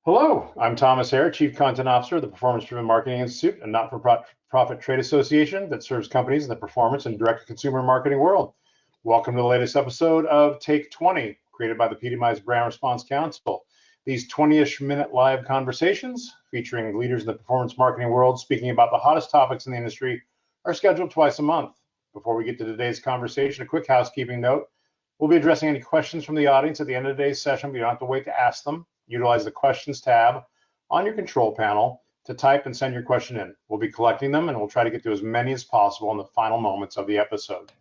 Hello, I'm Thomas Hare, Chief Content Officer of the Performance Driven Marketing Institute, a not-for-profit trade association that serves companies in the performance and direct-to-consumer marketing world. Welcome to the latest episode of Take 20, created by the PDMI's Brand Response Council. These 20-ish minute live conversations featuring leaders in the performance marketing world speaking about the hottest topics in the industry are scheduled twice a month. Before we get to today's conversation, a quick housekeeping note. We'll be addressing any questions from the audience at the end of today's session, but you don't have to wait to ask them. Utilize the questions tab on your control panel to type and send your question in. We'll be collecting them and we'll try to get to as many as possible in the final moments of the episode.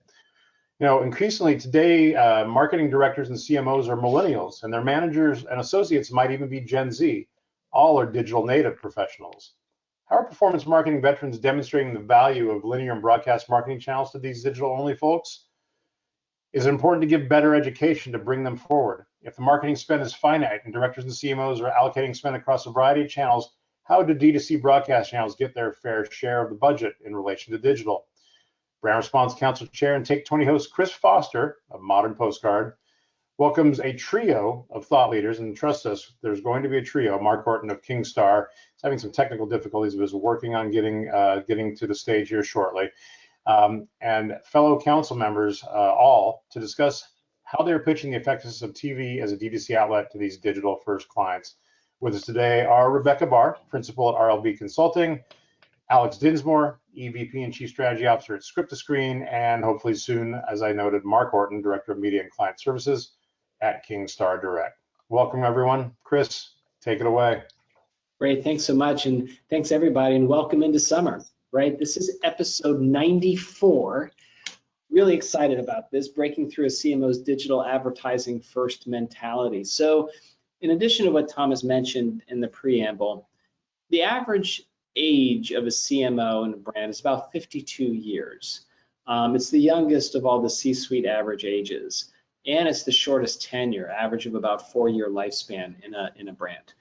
Increasingly today, marketing directors and CMOs are millennials, and their managers and associates might even be Gen Z. All are digital native professionals. How are performance marketing veterans demonstrating the value of linear and broadcast marketing channels to these digital-only folks? Is it important to give better education to bring them forward? If the marketing spend is finite and directors and CMOs are allocating spend across a variety of channels, how do D2C broadcast channels get their fair share of the budget in relation to digital? Brand Response Council Chair and Take 20 host Chris Foster of Modern Postcard welcomes a trio of thought leaders, and trust us, there's going to be a trio. Mark Orton of Kingstar is having some technical difficulties, but is working on getting to the stage here shortly. And fellow council members all to discuss how they're pitching the effectiveness of TV as a D2C outlet to these digital first clients. With us today are Rebecca Barr, principal at RLB Consulting, Alex Dinsmoor, EVP and Chief Strategy Officer at Script to Screen, and hopefully soon, as I noted, Mark Orton, Director of Media and Client Services at Kingstar Direct. Welcome, everyone. Chris, take it away. Great, thanks so much, and thanks everybody, and welcome into summer. Right, this is episode 94. Really excited about this, breaking through a CMO's digital advertising first mentality. So in addition to what Thomas mentioned in the preamble, the average age of a CMO and a brand is about 52 years. It's the youngest of all the C-suite average ages, and it's the shortest tenure, average of about 4-year lifespan in a brand.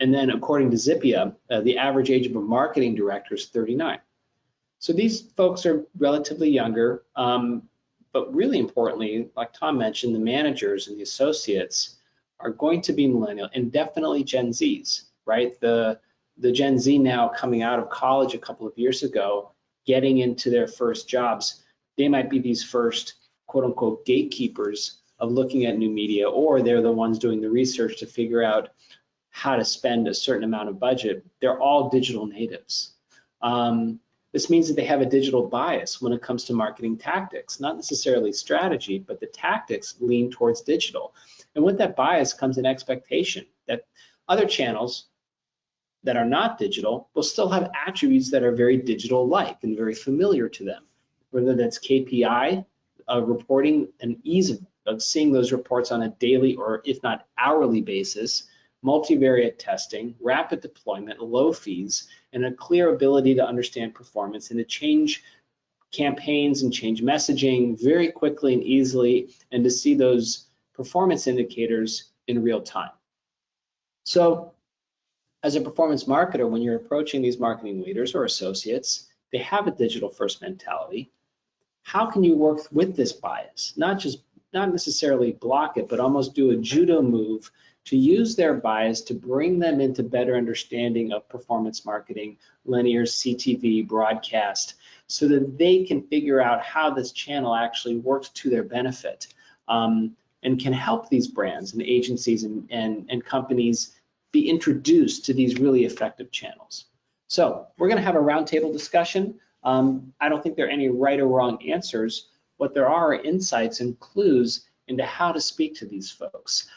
And then according to Zippia, the average age of a marketing director is 39. So these folks are relatively younger, but really importantly, like Tom mentioned, the managers and the associates are going to be millennial and definitely Gen Zs, right? The Gen Z now coming out of college a couple of years ago, getting into their first jobs, they might be these first quote unquote gatekeepers of looking at new media, or they're the ones doing the research to figure out how to spend a certain amount of budget. They're all digital natives. This means that they have a digital bias when it comes to marketing tactics, not necessarily strategy, but the tactics lean towards digital. And with that bias comes an expectation that other channels that are not digital will still have attributes that are very digital-like and very familiar to them, whether that's KPI reporting and ease of seeing those reports on a daily or if not hourly basis, multivariate testing, rapid deployment, low fees, and a clear ability to understand performance and to change campaigns and change messaging very quickly and easily, and to see those performance indicators in real time. So as a performance marketer, when you're approaching these marketing leaders or associates, they have a digital first mentality. How can you work with this bias? Not necessarily block it, but almost do a judo move to use their bias to bring them into better understanding of performance marketing, linear, CTV, broadcast, so that they can figure out how this channel actually works to their benefit, and can help these brands and agencies and companies be introduced to these really effective channels. So we're going to have a roundtable discussion. I don't think there are any right or wrong answers. What there are insights and clues into how to speak to these folks.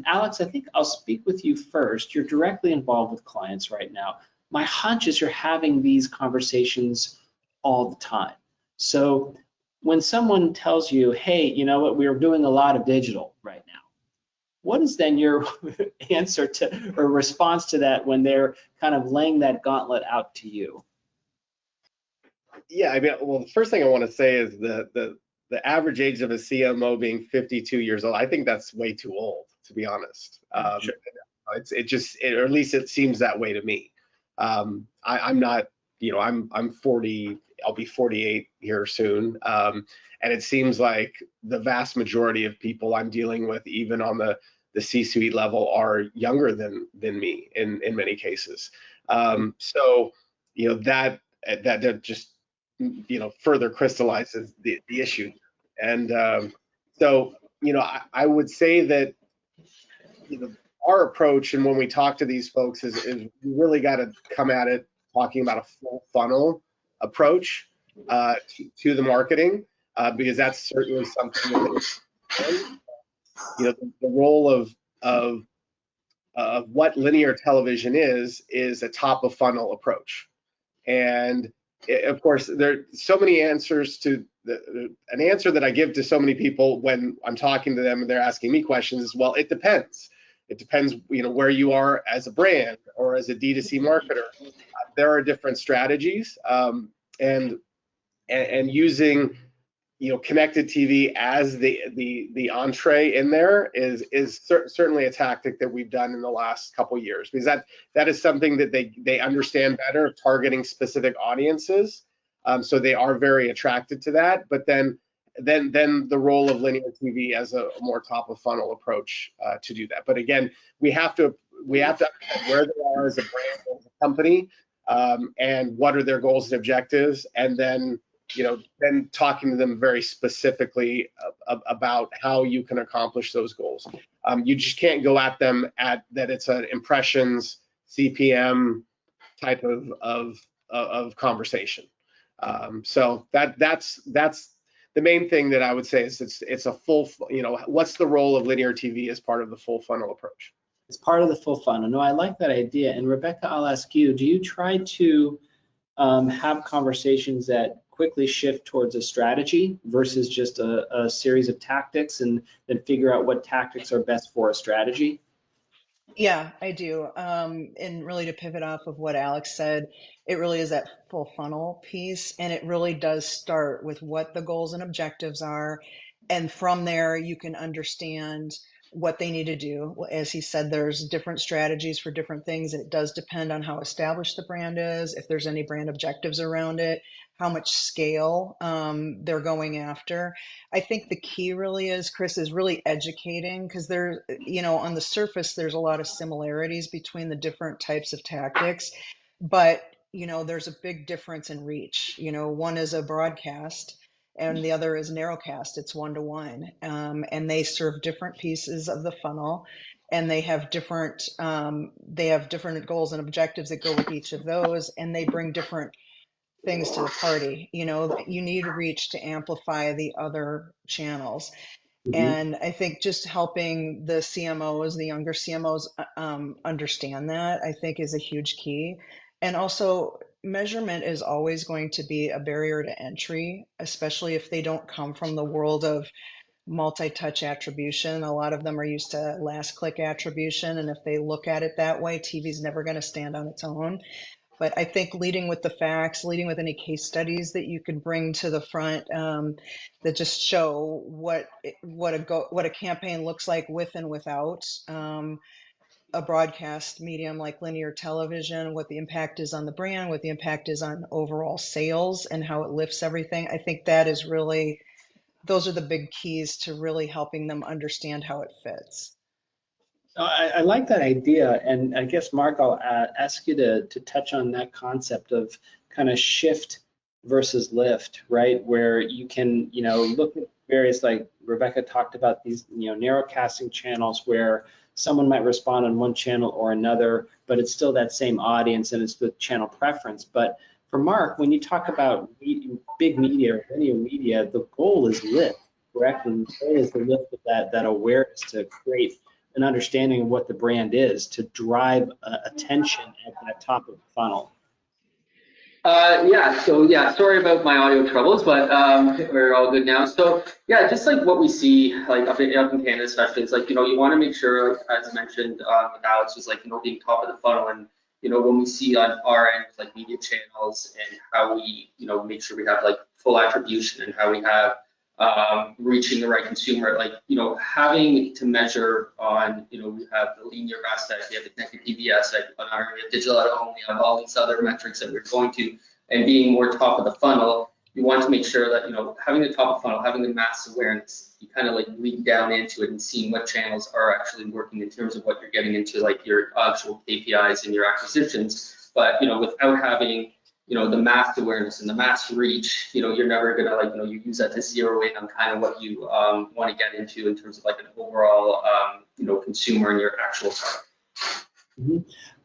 Alex, I think I'll speak with you first. You're directly involved with clients right now. My hunch is you're having these conversations all the time. So when someone tells you, hey, you know what, we're doing a lot of digital right now, what is then your answer to or response to that when they're kind of laying that gauntlet out to you? Yeah, I mean, well, the first thing I want to say is the average age of a CMO being 52 years old. I think that's way too old, to be honest. Sure. Or at least it seems that way to me. I'm not, I'm 40. I'll be 48 here soon, and it seems like the vast majority of people I'm dealing with, even on the the C-suite level are younger than me in many cases. So that just further crystallizes the issue. And so I would say that our approach, and when we talk to these folks, is we really got to come at it talking about a full funnel approach to the marketing, because that's certainly something that the role of what linear television is a top of funnel approach. And of course, there are so many answers to an answer that I give to so many people when I'm talking to them and they're asking me questions is, well, it depends. It depends, where you are as a brand or as a D2C marketer. There are different strategies, and using connected TV as the entree in there is certainly a tactic that we've done in the last couple of years, because that is something that they understand better, targeting specific audiences. So they are very attracted to that. But then the role of linear TV as a more top of funnel approach to do that. But again, we have to understand where they are as a brand, as a company, and what are their goals and objectives, and then talking to them very specifically about how you can accomplish those goals. You just can't go at them at that it's an impressions CPM type of conversation. So that's the main thing that I would say is it's a full, what's the role of linear TV as part of the full funnel approach? It's part of the full funnel. No, I like that idea. And Rebecca, I'll ask you, do you try to have conversations that quickly shift towards a strategy versus just a series of tactics, and then figure out what tactics are best for a strategy? Yeah, I do. And really, to pivot off of what Alex said, it really is that full funnel piece. And it really does start with what the goals and objectives are. And from there, you can understand what they need to do. As he said, there's different strategies for different things. And it does depend on how established the brand is, if there's any brand objectives around it, how much scale they're going after. I think the key really is, Chris, is really educating, because there, on the surface, there's a lot of similarities between the different types of tactics, but, there's a big difference in reach. One is a broadcast and the other is narrowcast. It's 1-to-1, and they serve different pieces of the funnel, and they have different goals and objectives that go with each of those, and they bring different things to the party. You need reach to amplify the other channels. Mm-hmm. And I think just helping the CMOs, the younger CMOs, understand that, I think, is a huge key. And also, measurement is always going to be a barrier to entry, especially if they don't come from the world of multi-touch attribution. A lot of them are used to last click attribution, and if they look at it that way, TV's never going to stand on its own. But I think leading with the facts, leading with any case studies that you can bring to the front, that just show what a campaign looks like with and without a broadcast medium like linear television, what the impact is on the brand, what the impact is on overall sales, and how it lifts everything. I think that is really, those are the big keys to really helping them understand how it fits. I like that idea, and I guess, Mark, I'll ask you to touch on that concept of kind of shift versus lift, right? Where you can, look at various, like Rebecca talked about, these, narrowcasting channels where someone might respond on one channel or another, but it's still that same audience and it's the channel preference. But for Mark, when you talk about big media or linear media, the goal is lift, correct? And the goal is the lift of that awareness to create an understanding of what the brand is, to drive attention at that top of the funnel. Sorry about my audio troubles, but we're all good now. So yeah, just like what we see, like up in Canada especially, it's like, you want to make sure, like, as mentioned with Alex, was like, being top of the funnel, and when we see on our end, like media channels, and how we, make sure we have like full attribution, and how we have reaching the right consumer, like, having to measure on, we have the linear aspect, we have the connected TV aspect, on our digital at home, we have all these other metrics that we're going to, and being more top of the funnel you want to make sure that, having the top of funnel, having the mass awareness, you kind of like lead down into it and seeing what channels are actually working in terms of what you're getting into, like your actual KPIs and your acquisitions. But, without having, the mass awareness and the mass reach, you're never gonna you use that to zero in on kind of what you want to get into in terms of like an overall, consumer and your actual target. Mm-hmm.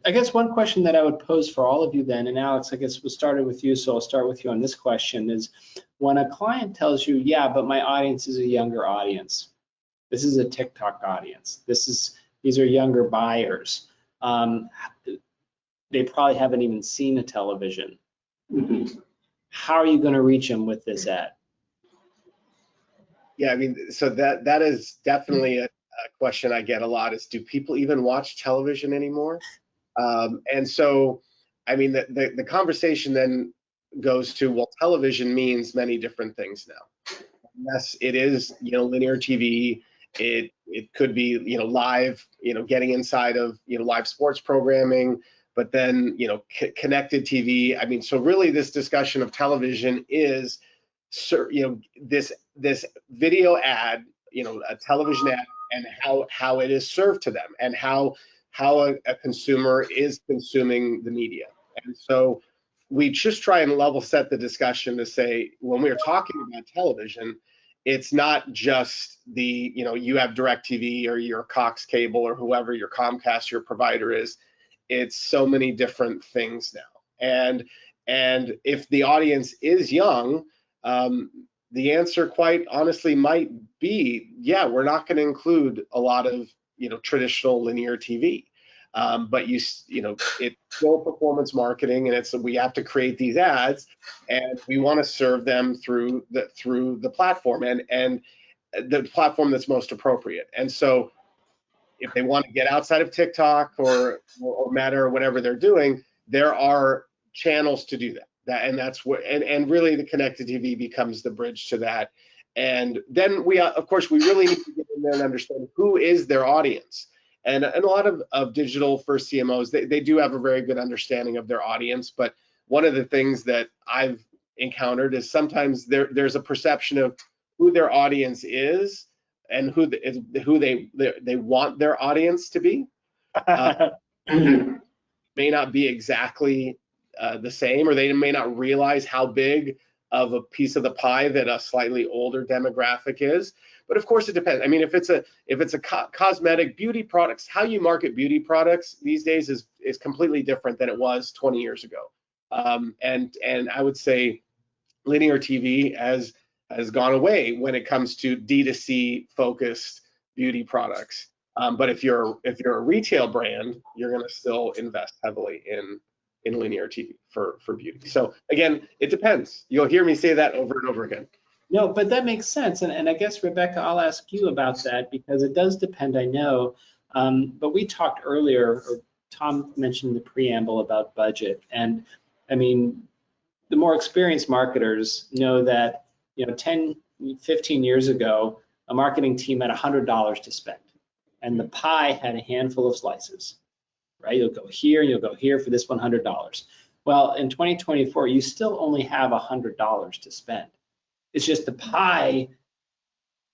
I guess one question that I would pose for all of you then, and Alex, I guess we'll start with you, so I'll start with you on this question, is when a client tells you, yeah, but my audience is a younger audience, this is a TikTok audience, these are younger buyers, they probably haven't even seen a television. Mm-hmm. How are you going to reach them with this ad? Yeah, I mean, so that is definitely a question I get a lot, is do people even watch television anymore? And so, I mean, the conversation then goes to, well, television means many different things now. Yes, it is, linear TV. It could be, live, getting inside of, live sports programming, but then, connected TV. I mean, so really this discussion of television is, this video ad, a television ad, and how it is served to them, and how a consumer is consuming the media. And so we just try and level set the discussion to say, when we're talking about television, it's not just the, you have DirecTV or your Cox Cable or whoever your Comcast, your provider is. It's so many different things now. And if the audience is young, the answer quite honestly might be, yeah, we're not going to include a lot of, traditional linear TV. But it's still performance marketing, and we have to create these ads, and we want to serve them through the platform and the platform that's most appropriate. And so if they want to get outside of TikTok or Meta or whatever they're doing, there are channels to do that. And that's what, and really the connected TV becomes the bridge to that. And then of course, we really need to get in there and understand who is their audience. And a lot of digital first CMOs, they do have a very good understanding of their audience. But one of the things that I've encountered is sometimes there's a perception of who their audience is and who they want their audience to be. May not be exactly the same, or they may not realize how big of a piece of the pie that a slightly older demographic is. But of course it depends. I mean, if it's a cosmetic beauty products, how you market beauty products these days is completely different than it was 20 years ago. And I would say linear TV has gone away when it comes to D2C focused beauty products. But if you're a retail brand, you're going to still invest heavily in linear TV for beauty. So again, it depends. You'll hear me say that over and over again. No, but that makes sense. And I guess, Rebecca, I'll ask you about that, because it does depend, I know. But we talked earlier, or Tom mentioned the preamble about budget. And I mean, the more experienced marketers know that, 10, 15 years ago, a marketing team had $100 to spend, and the pie had a handful of slices, right? You'll go here, and you'll go here for this $100. Well, in 2024, you still only have $100 to spend. It's just the pie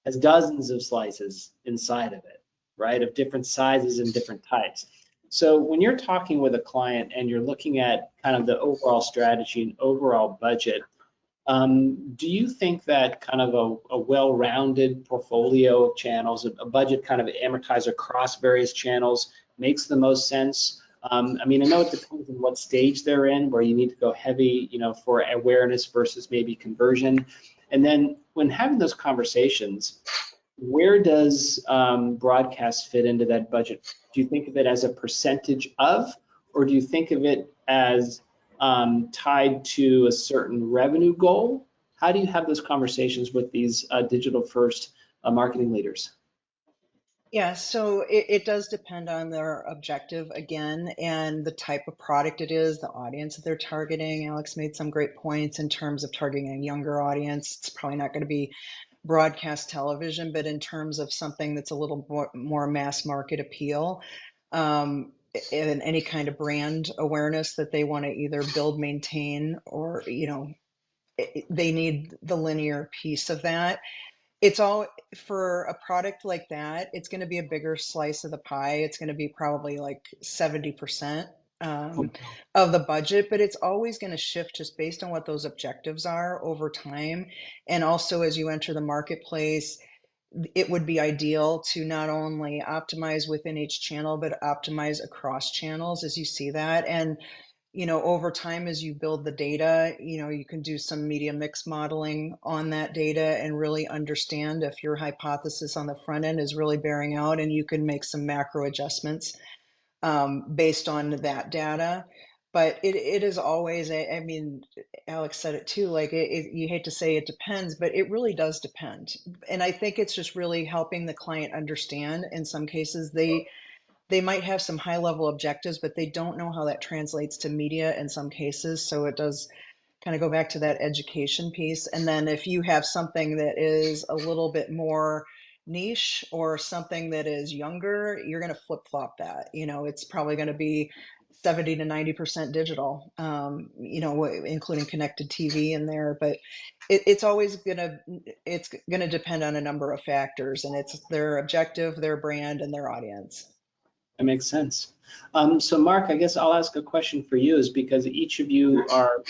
has dozens of slices inside of it, right? Of different sizes and different types. So when you're talking with a client and you're looking at kind of the overall strategy and overall budget, do you think that kind of a well-rounded portfolio of channels, a budget kind of amortized across various channels makes the most sense? I mean, I know it depends on what stage they're in, where you need to go heavy, for awareness versus maybe conversion. And then when having those conversations, where does broadcast fit into that budget? Do you think of it as a percentage of, or do you think of it as tied to a certain revenue goal? How do you have those conversations with these digital first marketing leaders? Yeah, so it does depend on their objective again, and the type of product it is, the audience that they're targeting. Alex made some great points in terms of targeting a younger audience. It's probably not going to be broadcast television, but in terms of something that's a little more mass market appeal, and any kind of brand awareness that they want to either build, maintain, or they need the linear piece of that. It's all for a product like that, it's going to be a bigger slice of the pie. It's going to be probably like 70% of the budget, but it's always going to shift just based on what those objectives are over time. And also, as you enter the marketplace, it would be ideal to not only optimize within each channel, but optimize across channels as you see that. And over time, as you build the data, you can do some media mix modeling on that data and really understand if your hypothesis on the front end is really bearing out, and you can make some macro adjustments based on that data. But it is always, I mean, Alex said it too, like you hate to say it depends, but it really does depend. And I think it's just really helping the client understand. In some cases, they might have some high level objectives, but they don't know how that translates to media in some cases. So it does kind of go back to that education piece. And then if you have something that is a little bit more niche or something that is younger, you're going to flip flop that. It's probably going to be 70 to 90% digital, including connected TV in there. But it's always it's going to depend on a number of factors, and it's their objective, their brand, and their audience. That makes sense. So Mark, I guess I'll ask a question for you, is because each of you are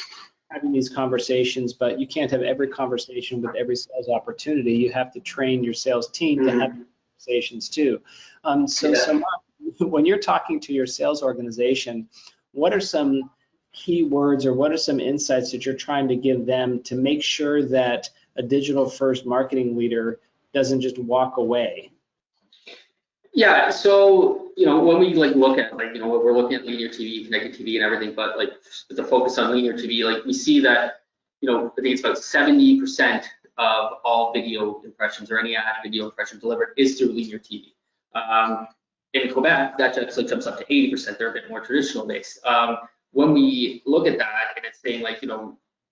having these conversations, but you can't have every conversation with every sales opportunity. You have to train your sales team to have conversations too. So Mark, when you're talking to your sales organization, what are some key words or what are some insights that you're trying to give them to make sure that a digital first marketing leader doesn't just walk away? Yeah, so when we look at we're looking at linear TV, connected TV, and everything, but the focus on linear TV, we see that I think it's about 70% of all video impressions or any ad video impression delivered is through linear TV. In Quebec, that actually jumps up to 80%. They're a bit more traditional based. When we look at that, and it's saying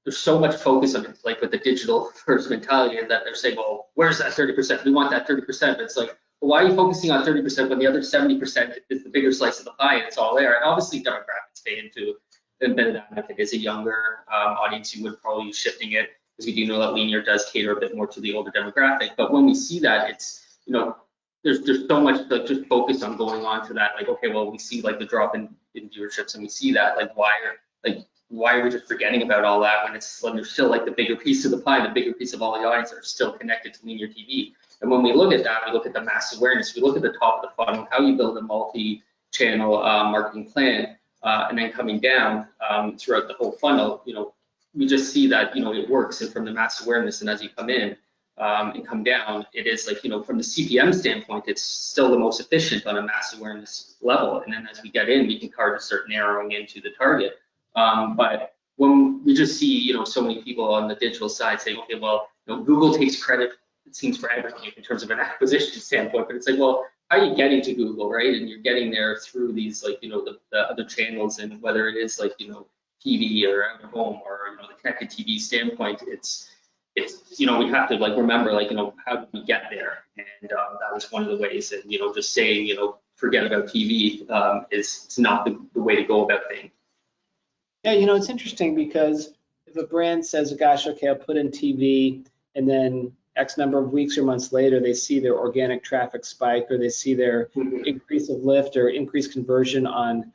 there's so much focus on it, with the digital first mentality, that they're saying, well, where's that 30%? We want that 30%. But it's why are you focusing on 30% when the other 70% is the bigger slice of the pie and it's all there? And obviously demographics play into that. If it is a younger audience, you would probably be shifting it, because we do know that linear does cater a bit more to the older demographic. But when we see that, it's, there's so much just focus on going on to that. Okay, well, we see the drop in viewerships, and we see that why are we just forgetting about all that when there's still the bigger piece of the pie, the bigger piece of all the audience that are still connected to linear TV. And when we look at that, we look at the mass awareness, we look at the top of the funnel, how you build a multi-channel marketing plan, and then coming down throughout the whole funnel, we just see that, it works. And from the mass awareness, and as you come in and come down, it is from the CPM standpoint, it's still the most efficient on a mass awareness level. And then as we get in, we can start narrowing into the target. But when we just see, so many people on the digital side saying, okay, well, Google takes credit, it seems, for everything in terms of an acquisition standpoint, but it's well, how are you getting to Google, right? And you're getting there through these, the other channels, and whether it is TV or out of home or the connected TV standpoint, it's we have to remember how do we get there? And that was one of the ways. And just saying forget about TV is not the way to go about things. Yeah, it's interesting, because if a brand says, gosh, okay, I'll put in TV, and then X number of weeks or months later, they see their organic traffic spike, or they see their increase of lift or increased conversion on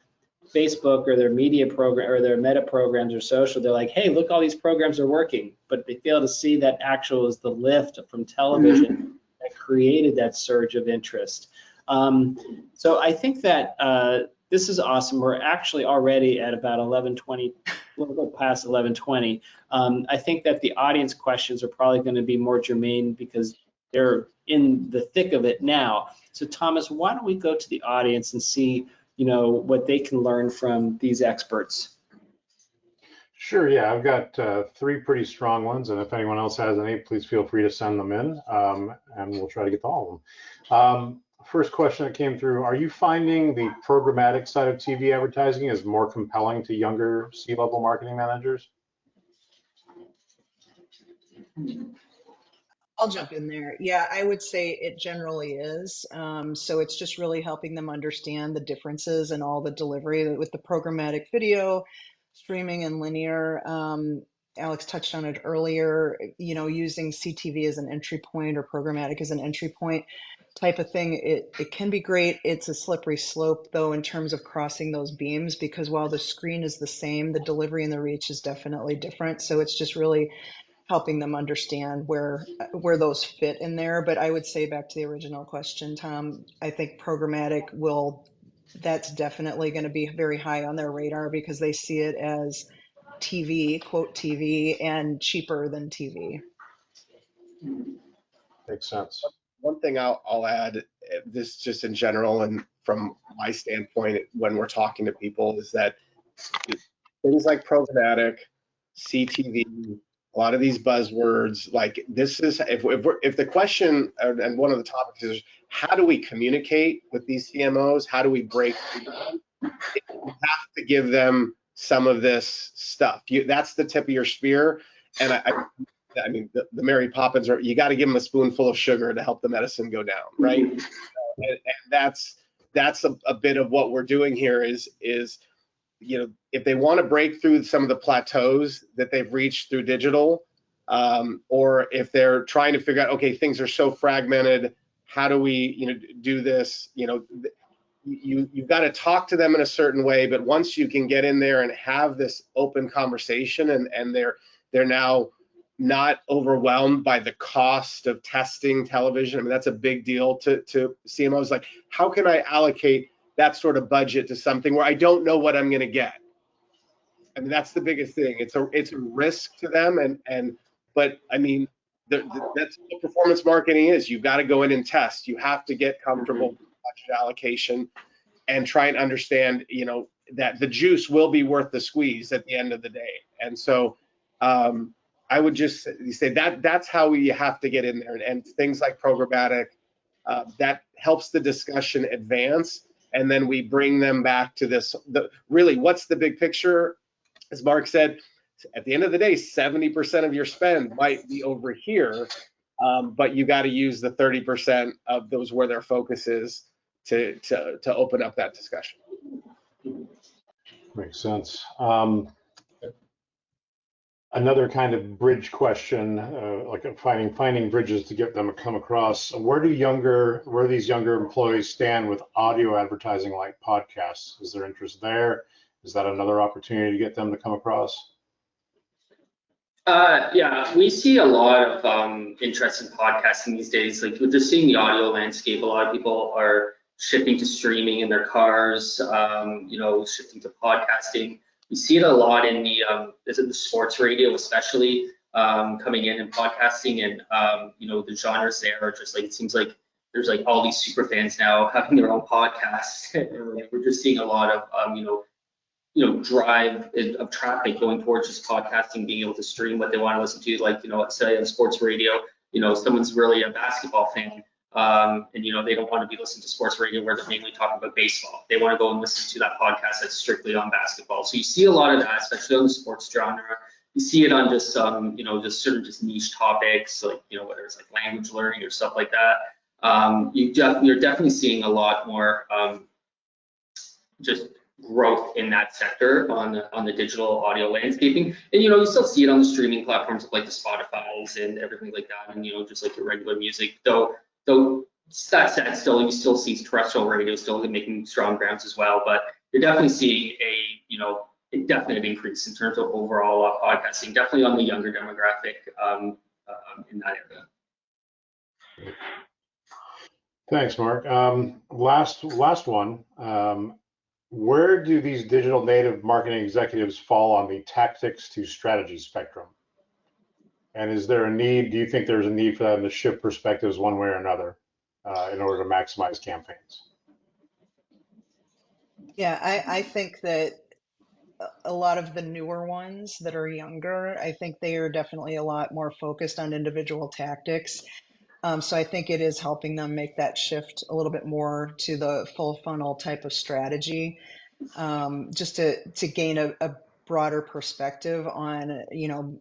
Facebook or their media program or their meta programs or social, they're like, hey, look, all these programs are working, but they fail to see that actual is the lift from television that created that surge of interest. So I think that this is awesome. We're actually already at about 11:20, a little bit past 11:20. I think that the audience questions are probably going to be more germane because they're in the thick of it now. So Thomas, why don't we go to the audience and see, what they can learn from these experts? Sure, yeah, I've got 3 pretty strong ones, and if anyone else has any, please feel free to send them in, and we'll try to get to all of them. First question that came through, are you finding the programmatic side of TV advertising is more compelling to younger C-level marketing managers? I'll jump in there. Yeah, I would say it generally is. So it's just really helping them understand the differences and all the delivery with the programmatic video, streaming, and linear. Alex touched on it earlier, using CTV as an entry point or programmatic as an entry point type of thing. It can be great. It's a slippery slope, though, in terms of crossing those beams, because while the screen is the same, the delivery and the reach is definitely different. So it's just really helping them understand where those fit in there. But I would say, back to the original question, Tom, I think programmatic that's definitely going to be very high on their radar, because they see it as TV, quote TV, and cheaper than TV. Makes sense. One thing I'll add, this just in general, and from my standpoint, when we're talking to people, is that things like programmatic, CTV, a lot of these buzzwords, like this is, if the question, and one of the topics is, how do we communicate with these CMOs? How do we break through them? You have to give them some of this stuff. That's the tip of your spear. And I mean, the Mary Poppins you got to give them a spoonful of sugar to help the medicine go down, right? And that's a bit of what we're doing here is if they want to break through some of the plateaus that they've reached through digital, or if they're trying to figure out, okay, things are so fragmented, how do we, do this? You've got to talk to them in a certain way, but once you can get in there and have this open conversation, and they're now not overwhelmed by the cost of testing television. I mean, that's a big deal to CMOs. Like, how can I allocate that sort of budget to something where I don't know what I'm going to get? I mean, that's the biggest thing. It's a risk to them, but I mean, that's what performance marketing is. You've got to go in and test. You have to get comfortable with budget allocation and try and understand, that the juice will be worth the squeeze at the end of the day. And so I would just say that's how we have to get in there, and things like programmatic, that helps the discussion advance. And then we bring them back to really, what's the big picture? As Mark said, at the end of the day, 70% of your spend might be over here, but you got to use the 30% of those where their focus is to open up that discussion. Makes sense. Another kind of bridge question, like finding bridges to get them to come across. Where these younger employees stand with audio advertising like podcasts? Is there interest there? Is that another opportunity to get them to come across? Yeah, we see a lot of interest in podcasting these days. Like, we're just seeing the audio landscape. A lot of people are shifting to streaming in their cars, shifting to podcasting. We see it a lot in the sports radio, especially coming in and podcasting, and the genres there are just like, it seems like there's like all these super fans now having their own podcasts. We're just seeing a lot of drive of traffic going towards just podcasting, being able to stream what they want to listen to. Like, say on sports radio, someone's really a basketball fan, and they don't want to be listening to sports radio where they're mainly talking about baseball. They want to go and listen to that podcast that's strictly on basketball. So you see a lot of that, especially on the sports genre. You see it on just just certain niche topics, like whether it's like language learning or stuff like that. You're definitely seeing a lot more just growth in that sector on the digital audio landscaping. And you still see it on the streaming platforms like the Spotify's and everything like that, and just like your regular music. Though that said, still you still see terrestrial radio still making strong grounds as well. But you're definitely seeing a definite increase in terms of overall podcasting, definitely on the younger demographic in that area. Thanks, Mark. Last one. Where do these digital native marketing executives fall on the tactics to strategy spectrum? And is there a need, do you think there's a need for them to shift perspectives one way or another in order to maximize campaigns? Yeah, I think that a lot of the newer ones that are younger, I think they are definitely a lot more focused on individual tactics. So I think it is helping them make that shift a little bit more to the full funnel type of strategy, just to gain a broader perspective on,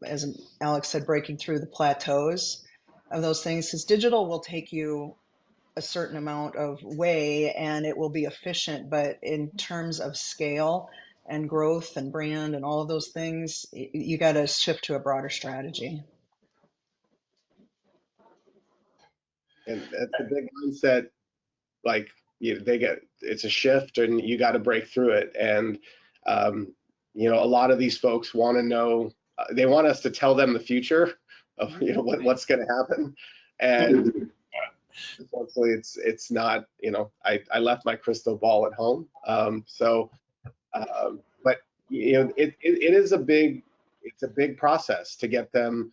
as Alex said, breaking through the plateaus of those things. Because digital will take you a certain amount of way and it will be efficient, but in terms of scale, and growth and brand and all of those things, you got to shift to a broader strategy. And that's a big mindset. Like it's a shift, and you got to break through it. And a lot of these folks want to know. They want us to tell them the future of what's going to happen. And unfortunately, it's not. I left my crystal ball at home. But it is a big process to get them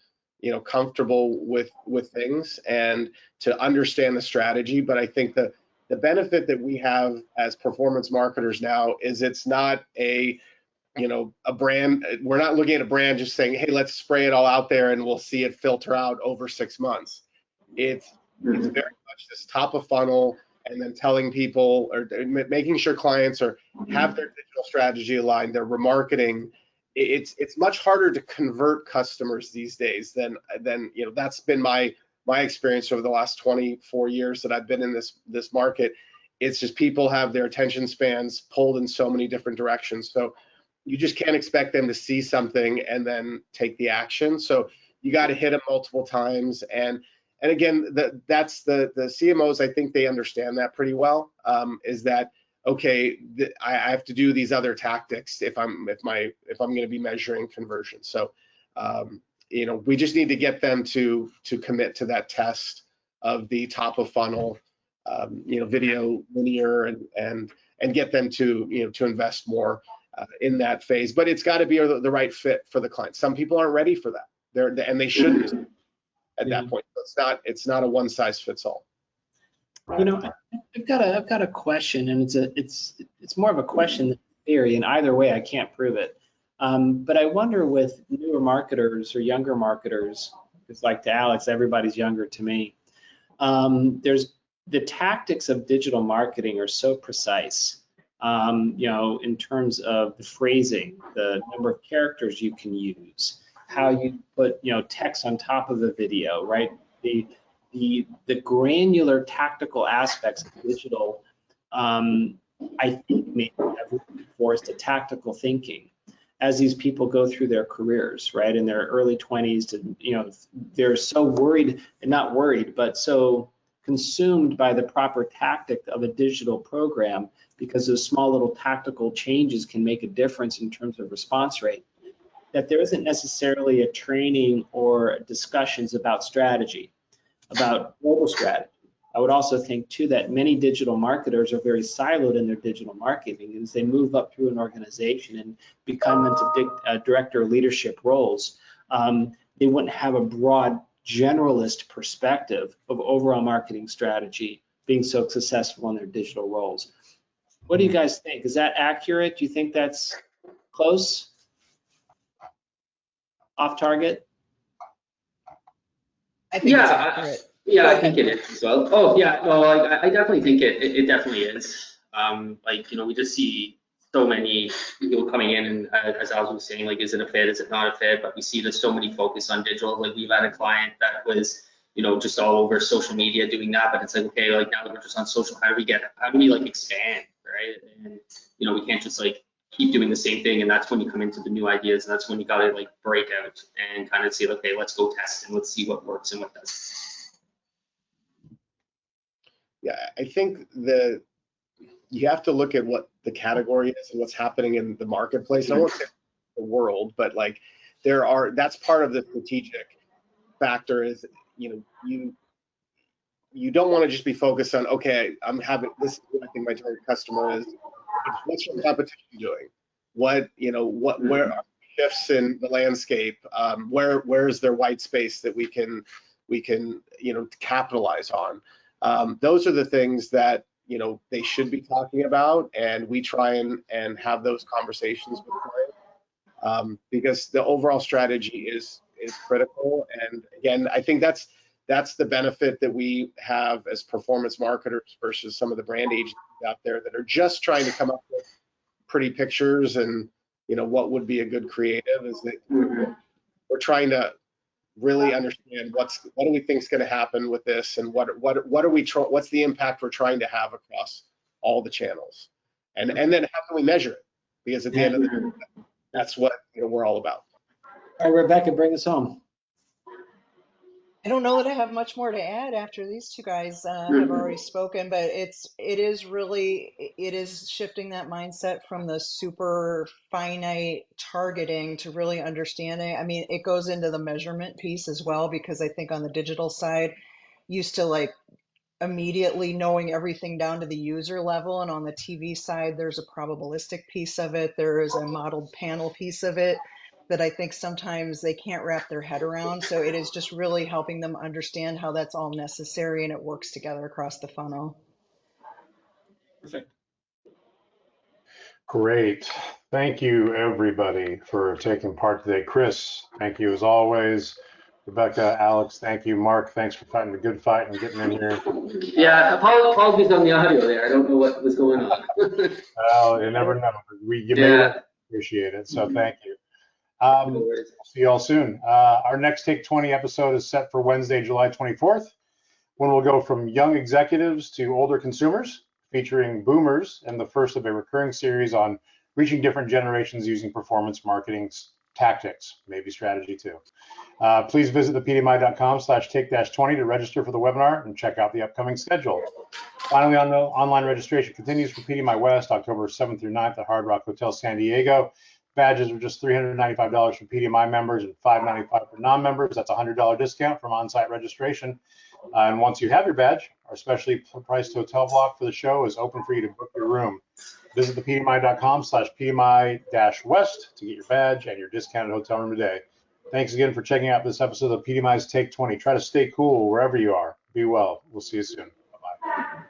comfortable with things and to understand the strategy. But I think the benefit that we have as performance marketers now is it's not a brand. We're not looking at a brand just saying, hey, let's spray it all out there and we'll see it filter out over 6 months. It's very much this top of funnel, and then telling people or making sure clients have their digital strategy aligned, their remarketing. It's much harder to convert customers these days than that's been my experience over the last 24 years that I've been in this market. It's just people have their attention spans pulled in so many different directions. So you just can't expect them to see something and then take the action. So you got to hit them multiple times. And again, that's the CMOs. I think they understand that pretty well. Is that okay? I have to do these other tactics if I'm going to be measuring conversion. So we just need to get them to commit to that test of the top of funnel, video, linear, and get them to to invest more in that phase. But it's got to be the right fit for the client. Some people aren't ready for that. They shouldn't at that point. It's not a one size fits all. I've got a question, and it's more of a question than theory, and either way I can't prove it. But I wonder with newer marketers or younger marketers, it's like to Alex, everybody's younger to me. There's the tactics of digital marketing are so precise, in terms of the phrasing, the number of characters you can use, how you put, text on top of the video, right? The granular tactical aspects of digital, I think maybe have forced a tactical thinking as these people go through their careers, right, in their early 20s to, they're so worried, and not worried, but so consumed by the proper tactic of a digital program, because those small little tactical changes can make a difference in terms of response rate, that there isn't necessarily a training or discussions about strategy, about global strategy. I would also think too that many digital marketers are very siloed in their digital marketing. As they move up through an organization and become into director leadership roles, they wouldn't have a broad generalist perspective of overall marketing strategy being so successful in their digital roles. What do you guys think? Is that accurate? Do you think that's close? Off target? I think it's accurate. Yeah, I think it is as well. Oh, yeah, no, I definitely think it definitely is. We just see so many people coming in, and as Alex was saying, like, is it a fit? Is it not a fit? But we see there's so many focus on digital. Like, we've had a client that was, just all over social media doing that, but it's like, okay, like, now that we're just on social, how do we like expand, right? And, we can't just like keep doing the same thing. And that's when you come into the new ideas, and that's when you got to like break out and kind of say, okay, let's go test and let's see what works and what doesn't. Yeah, I think you have to look at what the category is and what's happening in the marketplace. I won't say the world, but like that's part of the strategic factor is, you don't want to just be focused on, okay, this is what I think my target customer is. What's your competition doing? Where are shifts in the landscape? Where's their white space that we can capitalize on? Those are the things that they should be talking about, and we try and have those conversations with clients, because the overall strategy is critical. And again, I think that's the benefit that we have as performance marketers versus some of the brand agencies out there that are just trying to come up with pretty pictures and what would be a good creative. Is that we're trying to really understand what do we think is going to happen with this, and what's the impact we're trying to have across all the channels, and then how can we measure it? because at the end of the day, that's what we're all about. All right, Rebecca, bring us home. I don't know that I have much more to add after these two guys have already spoken, but it is shifting that mindset from the super finite targeting to really understanding. I mean, it goes into the measurement piece as well, because I think on the digital side, used to like immediately knowing everything down to the user level, and on the TV side, there's a probabilistic piece of it. There is a modeled panel piece of it that I think sometimes they can't wrap their head around. So it is just really helping them understand how that's all necessary and it works together across the funnel. Perfect. Great. Thank you, everybody, for taking part today. Chris, thank you as always. Rebecca, Alex, thank you. Mark, thanks for fighting the good fight and getting in here. Yeah, apologies on the audio there. I don't know what was going on. Well, you never know. You made it. Appreciate it. So thank you. See you all soon. Our next Take 20 episode is set for Wednesday, July 24th, when we'll go from young executives to older consumers, featuring boomers, and the first of a recurring series on reaching different generations using performance marketing tactics, maybe strategy too. Please visit thepdmi.com/take-20 to register for the webinar and check out the upcoming schedule. Finally, online registration continues for PDMI West, October 7th through 9th at Hard Rock Hotel San Diego. Badges are just $395 for PDMI members and $595 for non-members. That's a $100 discount from on-site registration. And once you have your badge, our specially priced hotel block for the show is open for you to book your room. Visit thepdmi.com/PDMI-West to get your badge and your discounted hotel room today. Thanks again for checking out this episode of PDMI's Take 20. Try to stay cool wherever you are. Be well. We'll see you soon. Bye-bye.